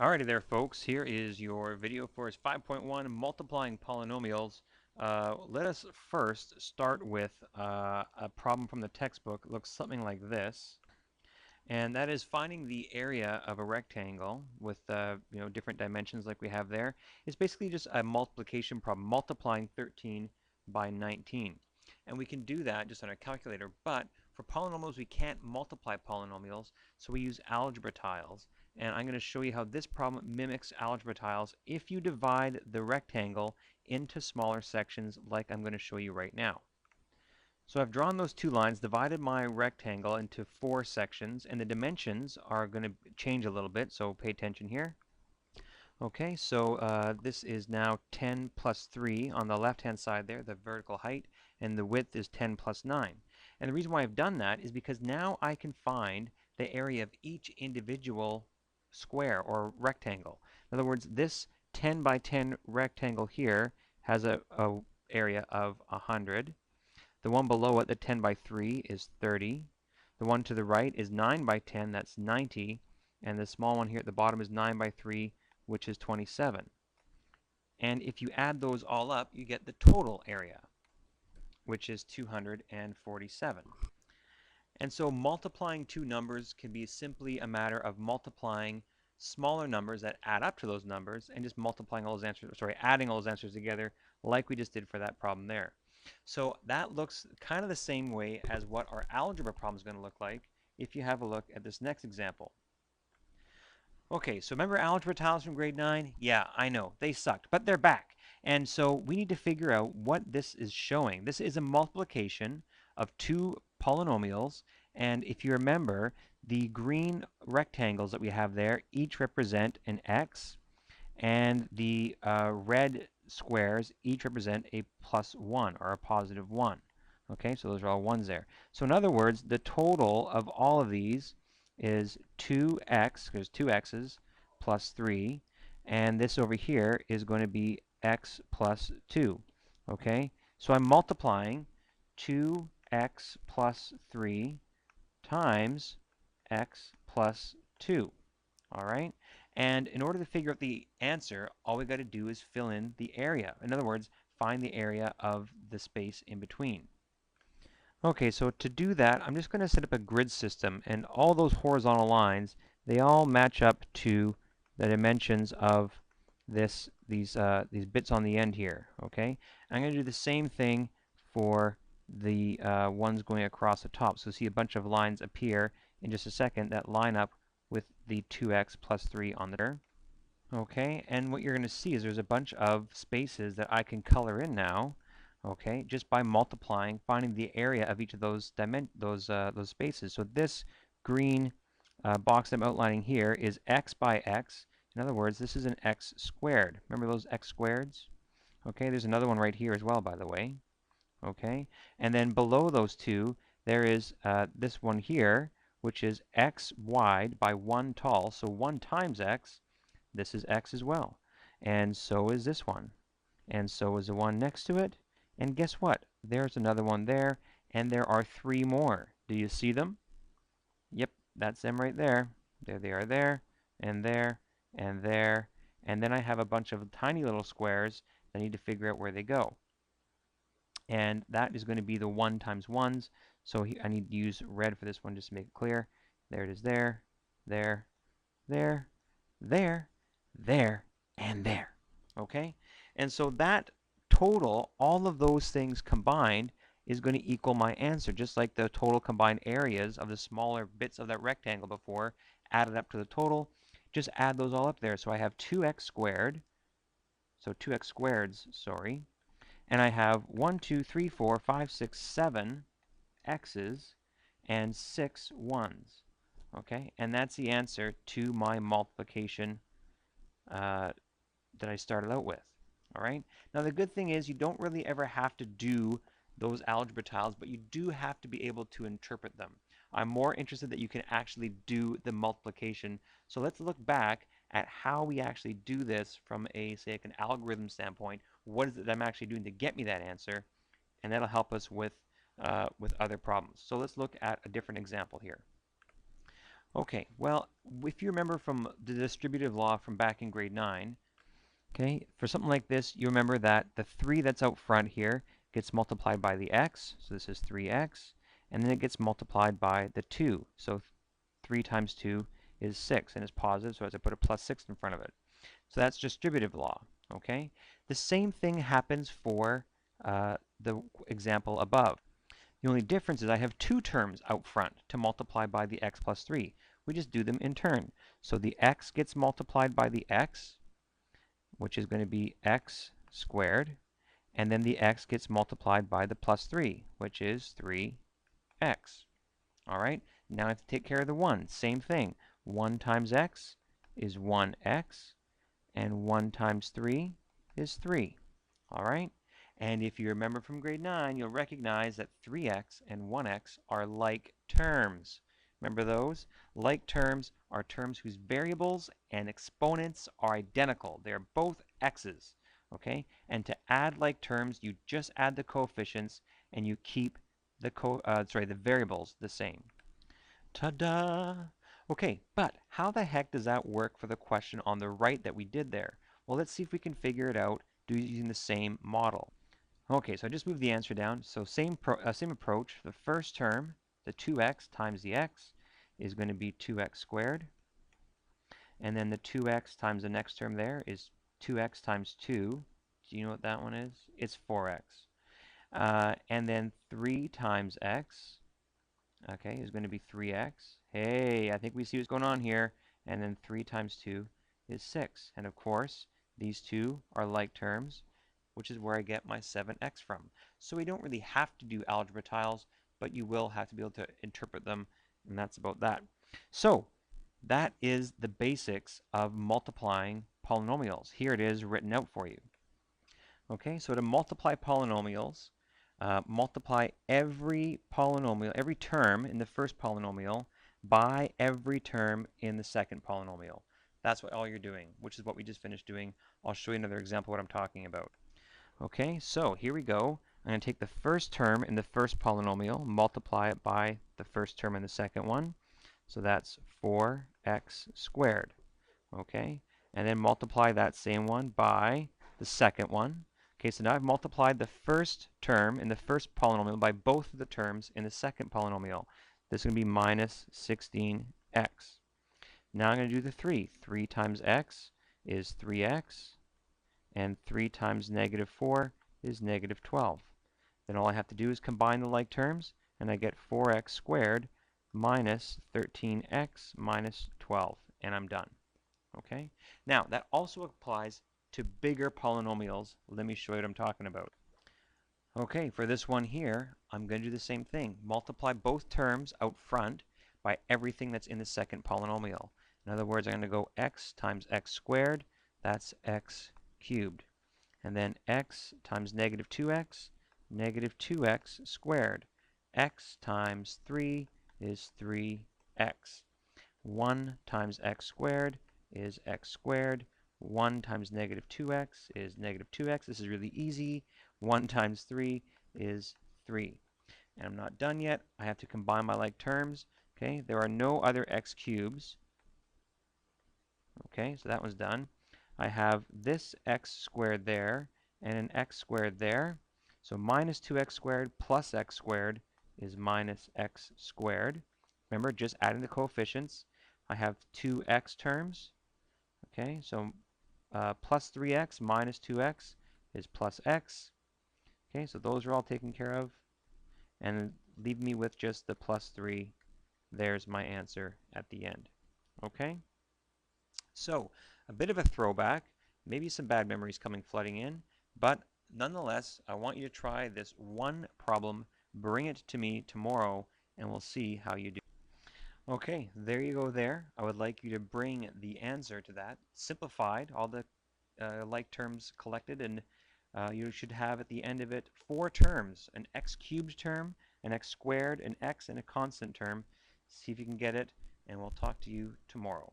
Alrighty there, folks. Here is your video for 5.1 multiplying polynomials. Let us first start with a problem from the textbook. It looks something like this, and that is finding the area of a rectangle with different dimensions like we have there. It's basically just a multiplication problem, multiplying 13 by 19. And we can do that just on a calculator, but for polynomials we can't multiply polynomials, so we use algebra tiles. And I'm going to show you how this problem mimics algebra tiles if you divide the rectangle into smaller sections like I'm going to show you right now. So I've drawn those two lines, divided my rectangle into 4 sections, and the dimensions are going to change a little bit, so pay attention here. Okay, so this is now 10 plus 3 on the left-hand side there, the vertical height, and the width is 10 plus 9. And the reason why I've done that is because now I can find the area of each individual square or rectangle. In other words, this 10 by 10 rectangle here has a area of 100. The one below it, the 10 by 3, is 30. The one to the right is 9 by 10, that's 90. And the small one here at the bottom is 9 by 3, which is 27. And if you add those all up, you get the total area, which is 247. And so multiplying two numbers can be simply a matter of multiplying smaller numbers that add up to those numbers and just multiplying all those answers, adding all those answers together like we just did for that problem there. So that looks kind of the same way as what our algebra problem is going to look like if you have a look at this next example. Okay, so remember algebra tiles from grade 9? Yeah, I know, they sucked, but they're back. And so we need to figure out what this is showing. This is a multiplication of two polynomials, and if you remember, the green rectangles that we have there each represent an x, and the red squares each represent a +1 or a +1. Okay, so those are all ones there. So in other words, the total of all of these is 2x, there's two x's, plus 3, and this over here is going to be x plus 2. Okay, so I'm multiplying 2x plus 3 times x plus 2. All right, and in order to figure out the answer, all we got to do is fill in the area. In other words, find the area of the space in between. Okay, so to do that, I'm just going to set up a grid system, and all those horizontal lines, they all match up to the dimensions of these bits on the end here. Okay, I'm going to do the same thing for the ones going across the top. So see a bunch of lines appear in just a second that line up with the 2x plus 3 on the there. Okay, and what you're going to see is there's a bunch of spaces that I can color in now. Okay, just by multiplying, finding the area of each of those spaces. So this green box I'm outlining here is x by x. In other words, this is an x squared. Remember those x squareds? Okay, there's another one right here as well, by the way. Okay, and then below those two, there is this one here, which is x wide by 1 tall. So 1 times x, this is x as well. And so is this one. And so is the one next to it. And guess what? There's another one there, and there are 3 more. Do you see them? Yep, that's them right there. There they are there, and there, and there. And then I have a bunch of tiny little squares that I need to figure out where they go. And that is going to be the 1 times 1s. So I need to use red for this one just to make it clear. There it is there, there, there, there, there, and there. Okay? And so that total, all of those things combined, is going to equal my answer, just like the total combined areas of the smaller bits of that rectangle before added up to the total. Just add those all up there. So I have 2x squared, so 2x squareds, sorry, and I have 1, 2, 3, 4, 5, 6, 7 x's and 6 1's. Okay, and that's the answer to my multiplication that I started out with. All right. Now the good thing is you don't really ever have to do those algebra tiles, but you do have to be able to interpret them. I'm more interested that you can actually do the multiplication. So let's look back at how we actually do this from a, say, like an algorithm standpoint. What is it that I'm actually doing to get me that answer? And that'll help us with other problems. So let's look at a different example here. Okay, well, if you remember from the distributive law from back in grade 9, okay, for something like this, you remember that the 3 that's out front here gets multiplied by the x, so this is 3x, and then it gets multiplied by the 2, so 3 times 2 is 6, and it's positive, so as I put a plus 6 in front of it. So that's distributive law, okay? The same thing happens for the example above. The only difference is I have 2 terms out front to multiply by the x plus 3. We just do them in turn. So the x gets multiplied by the x, which is going to be x squared, and then the x gets multiplied by the plus 3, which is 3x. All right, now I have to take care of the 1. Same thing. 1 times x is 1x, and 1 times 3 is 3. All right? And if you remember from grade 9, you'll recognize that 3x and 1x are like terms. Remember those? Like terms are terms whose variables and exponents are identical. They're both x's. Okay? And to add like terms, you just add the coefficients and you keep the variables the same. Ta-da! Okay, but how the heck does that work for the question on the right that we did there? Well, let's see if we can figure it out using the same model. Okay, so I just moved the answer down. So same approach. The first term, the 2x times the x, is going to be 2x squared. And then the 2x times the next term there is 2x times 2. Do you know what that one is? It's 4x. And then 3 times x, okay, is going to be 3x. Hey, I think we see what's going on here. And then 3 times 2 is 6. And of course, these two are like terms, which is where I get my 7x from. So we don't really have to do algebra tiles, but you will have to be able to interpret them, and that's about that. So that is the basics of multiplying polynomials. Here it is written out for you. Okay, so to multiply polynomials, multiply every polynomial, every term in the first polynomial by every term in the second polynomial. That's what all you're doing, which is what we just finished doing. I'll show you another example of what I'm talking about. Okay, so here we go. I'm going to take the first term in the first polynomial, multiply it by the first term in the second one. So that's 4x squared. Okay, and then multiply that same one by the second one. Okay, so now I've multiplied the first term in the first polynomial by both of the terms in the second polynomial. This is going to be minus 16x. Now I'm going to do the 3. 3 times x is 3x, and 3 times negative 4 is negative 12. Then all I have to do is combine the like terms, and I get 4x squared minus 13x minus 12, and I'm done. Okay? Now, that also applies to bigger polynomials. Let me show you what I'm talking about. Okay, for this one here, I'm going to do the same thing. Multiply both terms out front by everything that's in the second polynomial. In other words, I'm going to go x times x squared, that's x cubed. And then x times negative 2x, negative 2x squared. X times 3 is 3x. 1 times x squared is x squared. 1 times negative 2x is negative 2x. This is really easy. 1 times 3 is 3. And I'm not done yet. I have to combine my like terms. Okay, there are no other x cubes. Okay, so that one's done. I have this x squared there and an x squared there. So minus 2x squared plus x squared is minus x squared. Remember, just adding the coefficients. I have two x terms. Okay, so plus 3x minus 2x is plus x. Okay, so those are all taken care of. And leave me with just the plus 3. There's my answer at the end. Okay? So, a bit of a throwback, maybe some bad memories coming flooding in, but nonetheless, I want you to try this one problem, bring it to me tomorrow, and we'll see how you do. Okay, there you go there. I would like you to bring the answer to that, simplified, all the like terms collected, and you should have at the end of it 4 terms, an x cubed term, an x squared, an x, and a constant term. See if you can get it, and we'll talk to you tomorrow.